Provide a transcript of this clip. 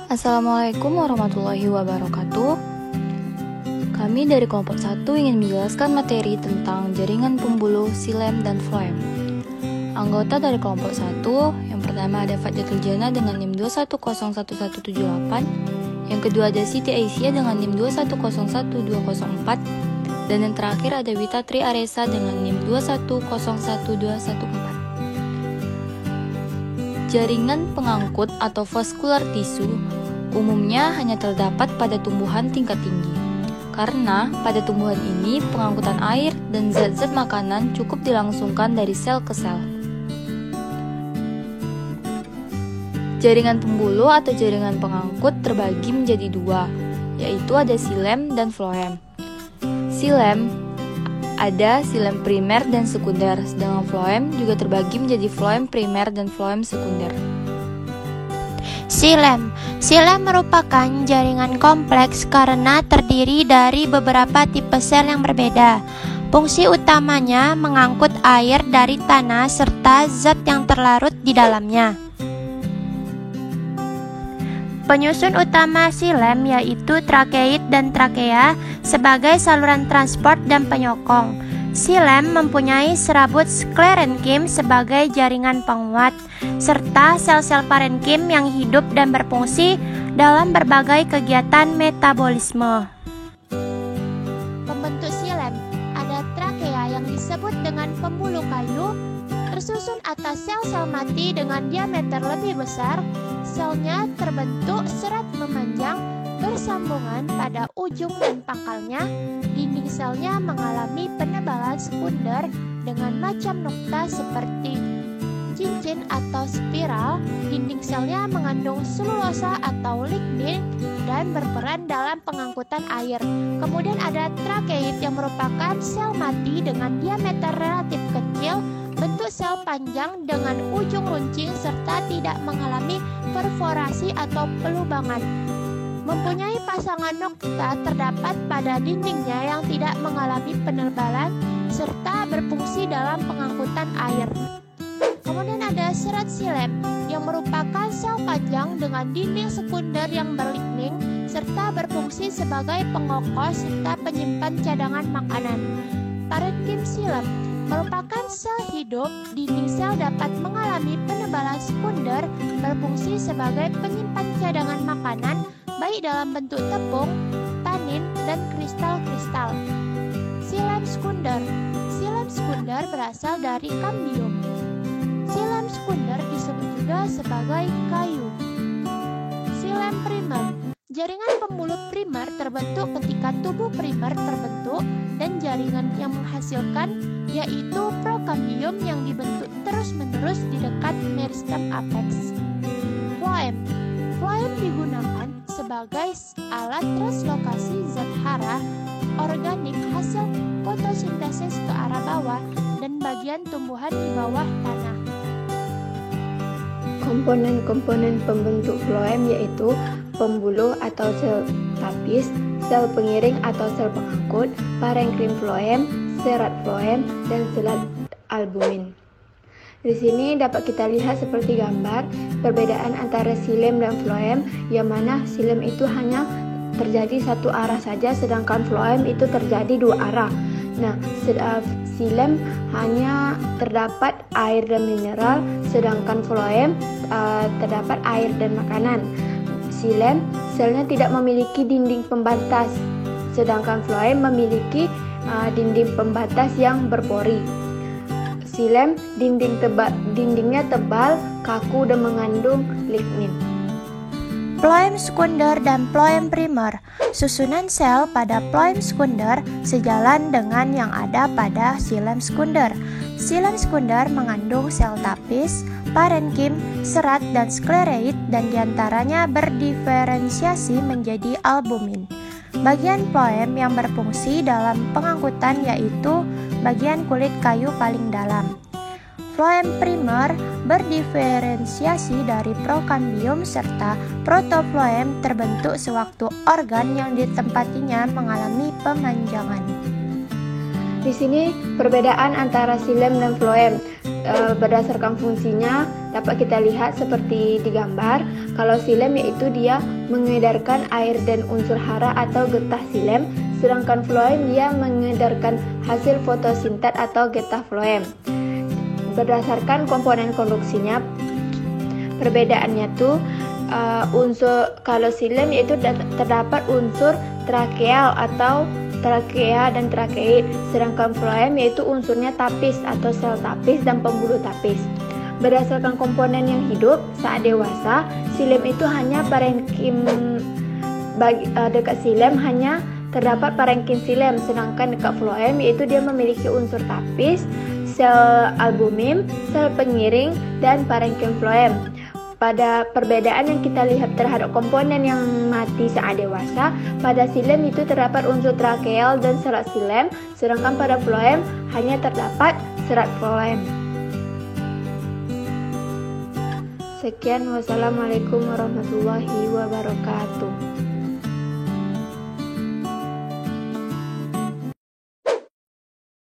Assalamualaikum warahmatullahi wabarakatuh. Kami dari kelompok 1 ingin menjelaskan materi tentang jaringan pembuluh, silem, dan floem. Anggota dari kelompok 1, yang pertama ada Fadjatul Jana dengan NIM 2101178, yang kedua ada Siti Aisyah dengan NIM 2101204, dan yang terakhir ada Wita Tri Aresa dengan NIM 2101214. Jaringan pengangkut atau vascular tissue umumnya hanya terdapat pada tumbuhan tingkat tinggi. Karena pada tumbuhan ini pengangkutan air dan zat-zat makanan cukup dilangsungkan dari sel ke sel. Jaringan pembuluh atau jaringan pengangkut terbagi menjadi dua, yaitu ada silem dan floem. Silem ada silem primer dan sekunder, sedangkan floem juga terbagi menjadi floem primer dan floem sekunder. Silem merupakan jaringan kompleks karena terdiri dari beberapa tipe sel yang berbeda. Fungsi utamanya mengangkut air dari tanah serta zat yang terlarut di dalamnya. Penyusun utama silem yaitu trakeit dan trakea sebagai saluran transport dan penyokong. Silem mempunyai serabut sklerenkim sebagai jaringan penguat, serta sel-sel parenkim yang hidup dan berfungsi dalam berbagai kegiatan metabolisme. Pembentuk silem ada trakea yang disebut dengan pembuluh kayu, tersusun atas sel-sel mati dengan diameter lebih besar. Selnya terbentuk serat memanjang bersambungan pada ujung dan pangkalnya. Dinding selnya mengalami penebalan sekunder dengan macam nokta seperti cincin atau spiral. Dinding selnya mengandung selulosa atau lignin dan berperan dalam pengangkutan air. Kemudian ada trakeit yang merupakan sel mati dengan diameter relatif kecil, bentuk sel panjang dengan ujung runcing serta tidak mengalami perforasi atau pelubangan. Mempunyai pasangan nokta terdapat pada dindingnya yang tidak mengalami penebalan serta berfungsi dalam pengangkutan air. Kemudian ada serat silem yang merupakan sel panjang dengan dinding sekunder yang berlignin serta berfungsi sebagai pengokoh serta penyimpan cadangan makanan. Parenkim silem merupakan sel hidup. Dinding sel dapat mengalami penebalan sekunder, berfungsi sebagai penyimpan cadangan makanan baik dalam bentuk tepung, tanin, dan kristal-kristal. Silem sekunder berasal dari kambium. Silem sekunder disebut juga sebagai kayu. Silem primer, jaringan pembuluh primer terbentuk ketika tubuh primer terbentuk dan jaringan yang menghasilkan yaitu prokambium yang dibentuk terus-menerus di dekat meristem apex. Floem digunakan sebagai alat translokasi zat hara organik hasil fotosintesis ke arah bawah dan bagian tumbuhan di bawah tanah. Komponen-komponen pembentuk floem yaitu pembuluh atau sel tapis, sel pengiring atau sel pengangkut, parenkrim floem, serat floem, dan serat albumin. Di sini dapat kita lihat seperti gambar perbedaan antara silem dan floem, yang mana silem itu hanya terjadi satu arah saja, sedangkan floem itu terjadi dua arah. Nah, silem hanya terdapat air dan mineral, sedangkan floem terdapat air dan makanan. Silem selnya tidak memiliki dinding pembatas, sedangkan floem memiliki dinding pembatas yang berpori. Silem dindingnya tebal, kaku, dan mengandung lignin. Floem sekunder dan floem primer. Susunan sel pada floem sekunder sejalan dengan yang ada pada silem sekunder. Silem sekunder mengandung sel tapis, parenkim, serat, dan sklereit, dan diantaranya berdiferensiasi menjadi albumin. Bagian floem yang berfungsi dalam pengangkutan yaitu bagian kulit kayu paling dalam. Floem primer berdiferensiasi dari prokambium serta protofloem terbentuk sewaktu organ yang ditempatinya mengalami pemanjangan. Di sini perbedaan antara silem dan floem. berdasarkan fungsinya dapat kita lihat seperti di gambar. Kalau xilem yaitu dia mengedarkan air dan unsur hara atau getah xilem, sedangkan floem dia mengedarkan hasil fotosintet atau getah floem. Berdasarkan komponen konduksinya, perbedaannya tuh unsur kalau xilem yaitu terdapat unsur trakeal atau trakea dan trakeid, sedangkan floem yaitu unsurnya tapis atau sel tapis dan pembuluh tapis. Berdasarkan komponen yang hidup saat dewasa, xilem itu hanya parenkim dekat xilem hanya terdapat parenkim xilem, sedangkan dekat floem yaitu dia memiliki unsur tapis, sel albumin, sel pengiring dan parenkim floem. Pada perbedaan yang kita lihat terhadap komponen yang mati saat dewasa, pada xilem itu terdapat unsur trakeal dan serat xilem, sedangkan pada floem hanya terdapat serat floem. Sekian, wassalamualaikum warahmatullahi wabarakatuh.